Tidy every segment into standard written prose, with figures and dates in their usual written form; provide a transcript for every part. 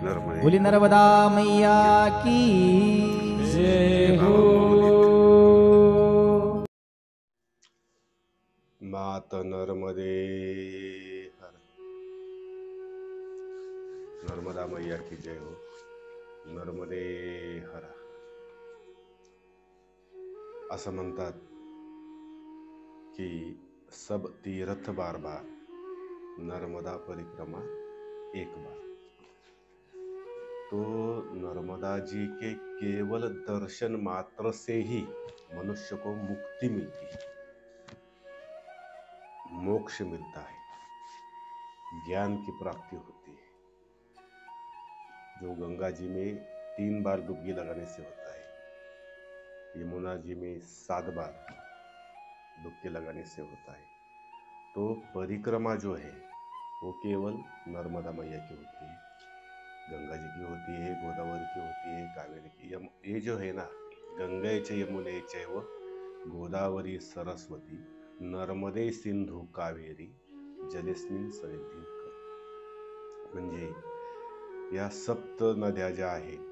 बोली नर्मदा मैया की जय हो। मात नर्मदे हर, नर्मदा मैया की जय हो। नर्मदे हर, असं म्हणतात की सब तीर्थ बार बार, नर्मदा परिक्रमा एक बार। तो नर्मदा जी के केवल दर्शन मात्र से ही मनुष्य को मुक्ति मिलती है, मोक्ष मिलता है, ज्ञान की प्राप्ति होती है। जो गंगा जी में 3 बार डुबकी लगाने से होता है, यमुना जी में 7 बार डुबकी लगाने से होता है। तो परिक्रमा जो है वो केवल नर्मदा मैया की होती है, गंगा जी की होती है, गोदावरी की होती है, कावेरी की। ये जो है ना, गंगे च यमुने चैव गोदावरी सरस्वती नर्मदे सिंधू कावेरी जलेस्मिन सन्निधिं कर। म्हणजे या सप्त नद्या ज्या आहेत,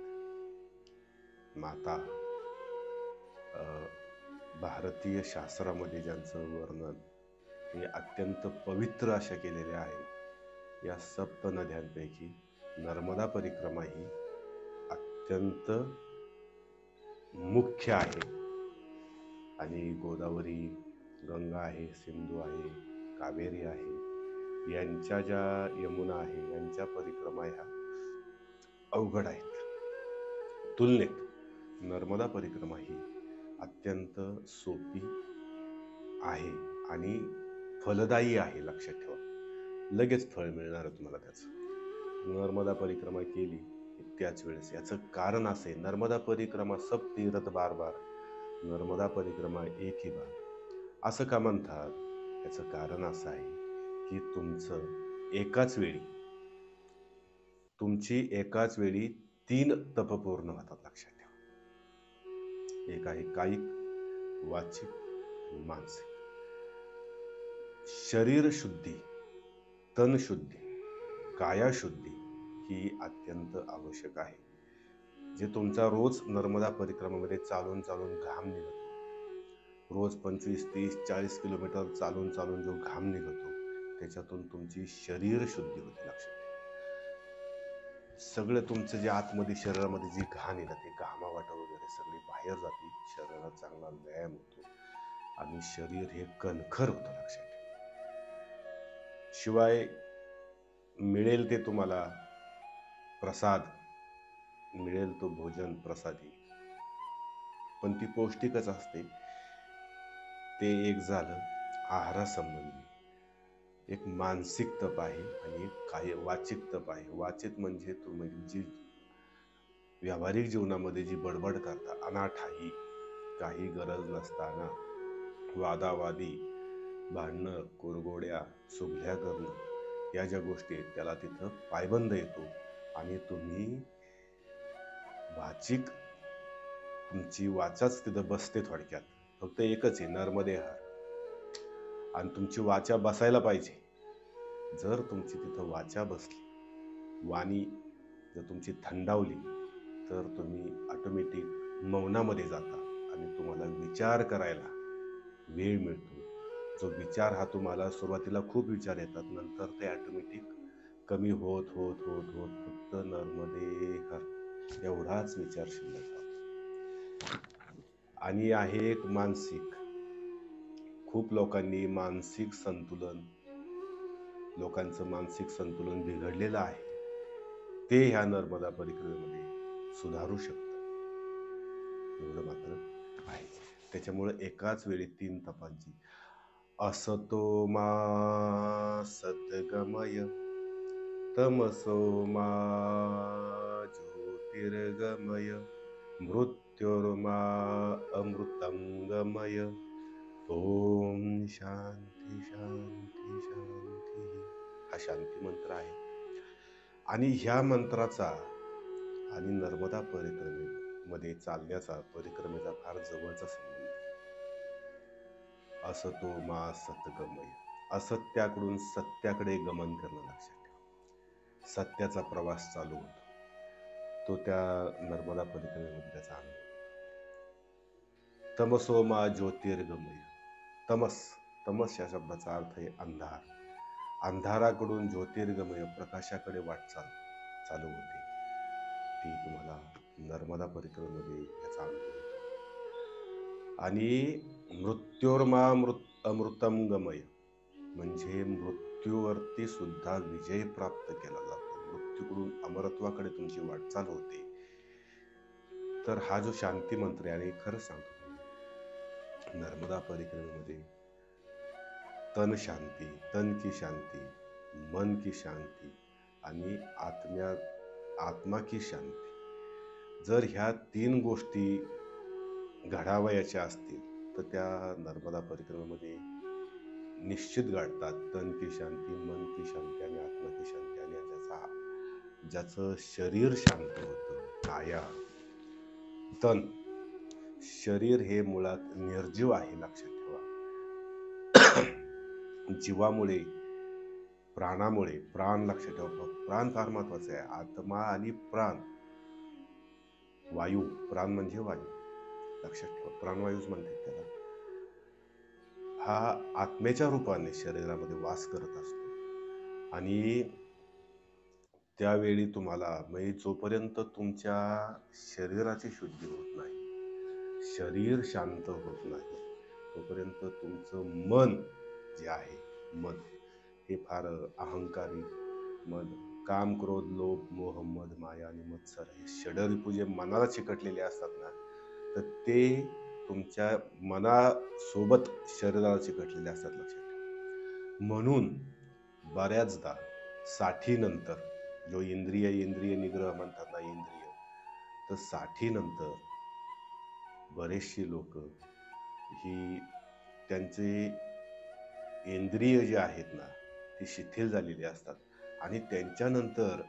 माता भारतीय शास्त्रामध्ये ज्यांचं वर्णन हे अत्यंत पवित्र अशा केलेल्या आहेत। या सप्त नद्यांपैकी नर्मदा परिक्रमा ही अत्यंत मुख्य आहे। आणि गोदावरी, गंगा आहे, सिंधू आहे, कावेरी आहे, यांच्या ज्या यमुना आहे, यांच्या परिक्रमा ह्या अवघड आहेत। तुलनेत नर्मदा परिक्रमा ही अत्यंत सोपी आहे आणि फलदायी आहे। लक्षात ठेवा, लगेच फळ मिळणार आहे तुम्हाला त्याचं। नर्मदा परिक्रमा केली की त्याच वेळेस, याचं कारण असं आहे, नर्मदा परिक्रमा सब तीर्थ बार बार, नर्मदा परिक्रमा एक ही बार असं का म्हणतात? याचं कारण असं आहे की तुमची एकाच वेळी 3 तप पूर्ण होतात। लक्षात ठेवा, एक आहे कायिक, वाचिक आणि मानसिक। शरीर शुद्धी, तन शुद्धी, काया शुद्धी ही अत्यंत आवश्यक आहे। जे तुमचा रोज नर्मदा परिक्रमेमध्ये चालून घाम निघतो, रोज 25, 30, 40 किलोमीटर चालून जो घाम निघतो, त्याच्यातून तुमची शरीर शुद्धी होते। लक्षात ठेवा, सगळं तुमचं जे आतमध्ये शरीरामध्ये जी घाण आहे ना, ते घामावाट वगैरे सगळी बाहेर जाते, शरीराला चांगला व्यायाम होतो आणि शरीर हे कणखर होतं। लक्षात ठेवा, शिवाय मिळेल ते तुम्हाला प्रसाद, मिळेल तो भोजन प्रसादी, पण ती पौष्टिकच असते। ते एक झालं आहारासंबंधी। एक मानसिक तप आहे आणि एक वाचिक तप आहे। वाचिक म्हणजे तुम्ही जी व्यावहारिक जीवनामध्ये जी बडबड करता, अनाठाई, काही गरज नसताना वादावादी, भांडणं, कुरघोड्या, चुगल्या करणं, या ज्या गोष्टी आहेत त्याला तिथं पायबंद येतो आणि तुम्ही वाचिक, तुमची वाचाच तिथं बसते। थोडक्यात फक्त एकच आहे, नर्मदे हर, आणि तुमची वाचा बसायला पाहिजे। जर तुमची तिथं वाचा बसली, वाणी जर तुमची थंडावली, तर तुम्ही ऑटोमॅटिक मौनामध्ये जाता आणि तुम्हाला विचार करायला वेळ मिळतो। जो विचार हा तुम्हाला सुरुवातीला खूप विचार येतात, नंतर ते ऑटोमॅटिक कमी होत होत होत होत फक्त नर्मदे हर एवढाच विचार शिल्लक राहतो। आणि आहे एक मानसिक। खूप लोकांचं मानसिक संतुलन बिघडलेलं आहे, ते ह्या नर्मदा परिक्रमेमध्ये सुधारू शकतं, एवढं मात्र आहे। त्याच्यामुळे एकाच वेळी 3 तपांची, असतो मा सद्गमय, तमसो मा ज्योतिर्गमय, मृत्योर्मा अमृतंगमय। ओम शांती शांती शांती, हा शांती मंत्र आहे। आणि ह्या मंत्राचा आणि नर्मदा परिक्रमेमध्ये चालण्याचा, परिक्रमेचा फार जवळचा संबंध आहे। असतो मा सतगमय, असत्याकडून सत्याकडे गमन करणं। लक्षात ठेवा, सत्याचा प्रवास चालू होतो। तो त्या नर्मदा परिक्रमेमध्ये त्याचा अनुभव. तमसोमा ज्योतिर्गमय. तमस तमस या शब्दाचा अर्थ आहे अंधार. अंधाराकडून ज्योतिर्गमय प्रकाशाकडे वाटचाल चालू होते. ती तुम्हाला नर्मदा परिक्रमेमध्ये याचा अनुभव येतो. आणि मृत्योर्मा अमृतम गमय, म्हणजे मृत्यूवरती सुद्धा विजय प्राप्त केला जातो. मृत्यूकडून अमरत्वाकडे तुमची वाटचाल होते. तर हा जो शांती मंत्र आहे, आणि खरंच सांगतो नर्मदा परिक्रमेमध्ये तन शांती, तन की शांती, मन की शांती आणि आत्मा की शांती, जर ह्या 3 गोष्टी घडावयाच्या असतील तर त्या नर्मदा परिक्रमेमध्ये निश्चित घडतात. तन की शांती, मन की शांती आणि आत्मा की शांती. आणि ज्याचं शरीर शांत होतं, काया. तन, शरीर हे मुळात निर्जीव आहे, लक्षात ठेवा. जीवामुळे, प्राणामुळे, प्राण लक्षात ठेवा, प्राण फार महत्वाचा आहे. आत्मा आणि प्राण, वायू, प्राण म्हणजे वायू, लक्षात ठेवा, प्राणवायूच म्हणतात त्याला. हा आत्म्याच्या रूपाने शरीरामध्ये वास करत असतो. आणि त्यावेळी तुम्हाला, म्हणजे जोपर्यंत तुमच्या शरीराची शुद्धी होत नाही, शरीर शांत होत नाही, तोपर्यंत तुमचं मन जे आहे, मन हे फार अहंकारी, मन, काम, क्रोध, लोभ, मोह, मद, माया आणि मत्सर हे षडरिपू जे मनाला चिकटलेले असतात ना, तर ते तुमच्या मनासोबत शरीराला चिकटलेले असतात, लक्षात ठेवा. म्हणून बऱ्याचदा साठीनंतर, जो इंद्रिय निग्रह म्हणतात ना, इंद्रिय, तर साठीनंतर बरेचशी लोक ही त्यांचे इंद्रिय जे आहेत ना, ती शिथिल झालेली असतात. आणि त्यांच्यानंतर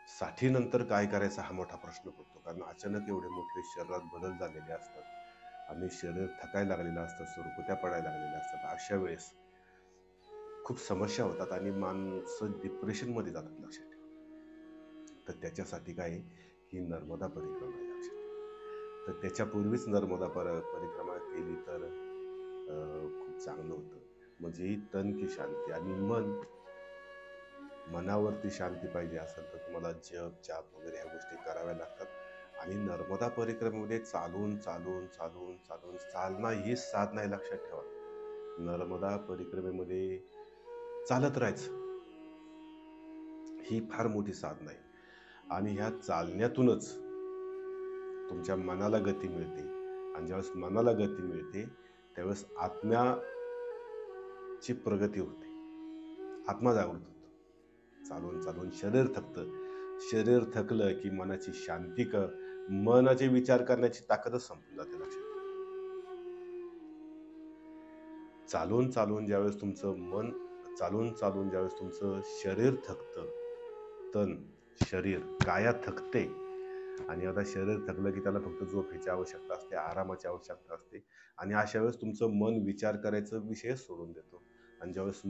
साठीनंतर काय करायचा हा मोठा प्रश्न पडतो. कारण अचानक एवढे मोठे शरीरात बदल झालेले असतात आणि शरीर थकायला लागलेलं असतं, सुरकुत्या पडायला लागलेल्या असतात. अशा वेळेस खूप समस्या होतात आणि माणसं डिप्रेशनमध्ये जातात, लक्षात ठेवा. तर त्याच्यासाठी काय, ही नर्मदा परिक्रमा आहे, लक्षात ठेवा. तर त्याच्यापूर्वीच नर्मदा परिक्रमा केली तर खूप चांगलं होतं. म्हणजे ही तन की शांती. आणि मनावरती शांती पाहिजे असेल तर तुम्हाला जप, जाप वगैरे ह्या गोष्टी कराव्या लागतात. आणि नर्मदा परिक्रमेमध्ये चालून चालणं ही साधना आहे, लक्षात ठेवा. नर्मदा परिक्रमेमध्ये चालत राहायचं ही फार मोठी साधना आहे. आणि ह्या चालण्यातूनच तुमच्या मनाला गती मिळते. आणि ज्यावेळेस मनाला गती मिळते त्यावेळेस आत्म्याची प्रगती होते, आत्मा जागृत होतो. चालून शरीर थकतं. शरीर थकलं की मनाची शांती, मनाचे विचार करण्याची ताकदच संपून जाते, लक्षात ठेवा. चालून ज्यावेळेस तुमचं शरीर थकतं, तन, शरीर, काया थकते. आणि आता शरीर थकलं की त्याला फक्त झोपेची आवश्यकता असते, आरामाची आवश्यकता असते. आणि अशा वेळेस तुमचं मन विचार करायचं विषय सोडून देतो. आणि ज्यावेळेस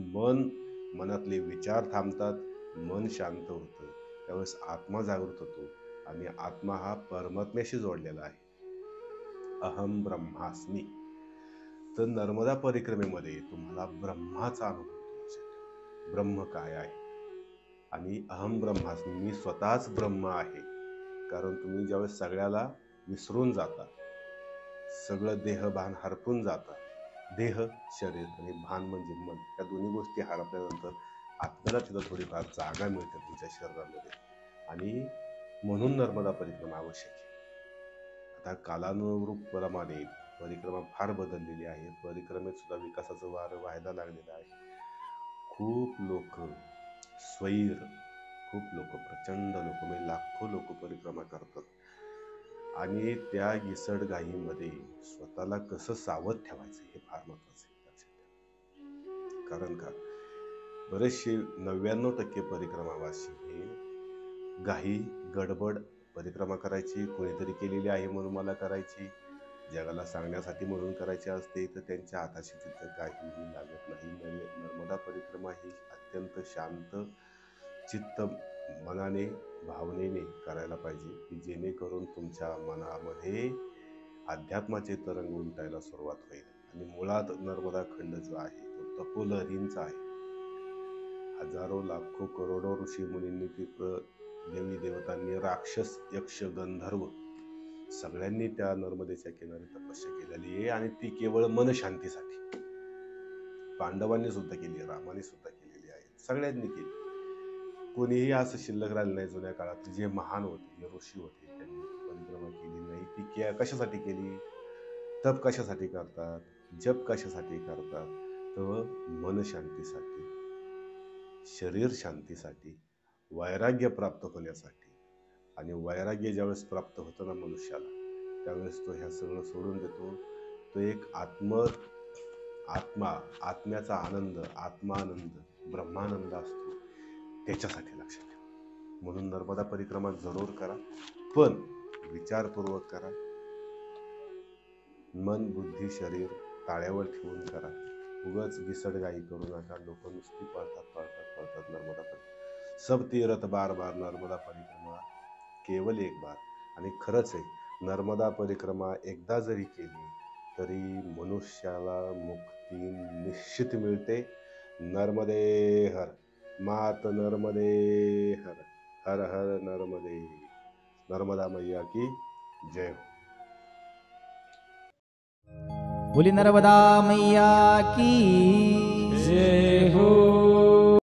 मनातले विचार थांबतात, मन शांत होतं, त्यावेळेस आत्मा जागृत होतो. आणि आत्मा हा परमात्म्याशी जोडलेला आहे. अहम ब्रह्मास्मी. तर नर्मदा परिक्रमेमध्ये तुम्हाला ब्रह्माचा अनुभव होतो, लक्षात ठेवा. ब्रह्म काय आहे, आणि अहम ब्रह्मास्मी, मी स्वतःच ब्रह्म आहे. कारण तुम्ही ज्यावेळेस सगळ्याला विसरून जाता, सगळं देहभान हरपून जाता, देह, शरीर आणि भान म्हणजे मन, या दोन्ही गोष्टी हरपल्यानंतर आत्म्याला तिथं थोडीफार जागा मिळते तुमच्या शरीरामध्ये. आणि म्हणून नर्मदा परिक्रमा आवश्यक आहे. आता कालानुरूप प्रमाणे परिक्रमा फार बदललेली आहे. परिक्रमेत सुद्धा विकासाचं वारं व्हायला लागलेलं आहे. खूप लोक स्वैर, खूप लोक, प्रचंड लोक, म्हणजे लाखो लोक परिक्रमा करतात. आणि त्या घिसडघाईमध्ये स्वतःला कसं सावध ठेवायचं हे फार महत्वाचं आहे, लक्षात ठेवा. कारण का, बरेचसे 99% परिक्रमावासी हे घाई गडबड परिक्रमा करायची, कोणीतरी केलेली आहे म्हणून मला करायची, जगाला सांगण्यासाठी म्हणून करायची असते, तर त्यांच्या हाताशी तिथं काहीही लागत नाही. नर्मदा परिक्रमा ही अत्यंत शांत चित्त मनाने भावनेने करायला पाहिजे की जेणेकरून तुमच्या मनामध्ये अध्यात्माचे तरंग उमटायला सुरुवात होईल. आणि मुळात नर्मदा खंड जो आहे तो तपोलहरींचा आहे. हजारो लाखो करोडो ऋषी मुनींनी देवी देवतांनी, राक्षस, यक्ष, गंधर्व सगळ्यांनी त्या नर्मदेच्या किनारी तपस्या केलेली आहे. आणि ती केवळ मनशांतीसाठी. पांडवांनी सुद्धा केली, रामाने सुद्धा केलेली आहे, सगळ्यांनी केली. कोणीही असं शिल्लक राहिलं नाही जुन्या काळात जे महान होते, जे ऋषी होते, त्यांनी परिक्रमा केली नाही. ती कशासाठी केली? तप कशासाठी करतात? जप कशासाठी करतात? तर मन शांतीसाठी, शरीर शांतीसाठी, वैराग्य प्राप्त होण्यासाठी. आणि वैराग्य ज्यावेळेस प्राप्त होतं ना मनुष्याला, त्यावेळेस तो ह्या सगळं सोडून देतो. तो एक आत्म्याचा आनंद, आत्मानंद, ब्रह्मानंद असतो, त्याच्यासाठी लक्षात ठेवा. म्हणून नर्मदा परिक्रमा जरूर करा, पण विचारपूर्वक करा. मन, बुद्धी, शरीर ताळ्यावर ठेवून करा. उगाच विसडगाई करू नका. लोक नुसती पळतात नर्मदा परिक्रमा. सब तीरथ बार बार, नर्मदा परिक्रमा केवल एक बार. आणि खरंच आहे, नर्मदा परिक्रमा एकदा जरी केली तरी मनुष्याला मुक्ती निश्चित मिळते. नर्मदे हर, मात नर्मदे हर, हर हर नर्मदे. नर्मदा मैया की जय हो. बोली नर्मदा मैया की जय हो.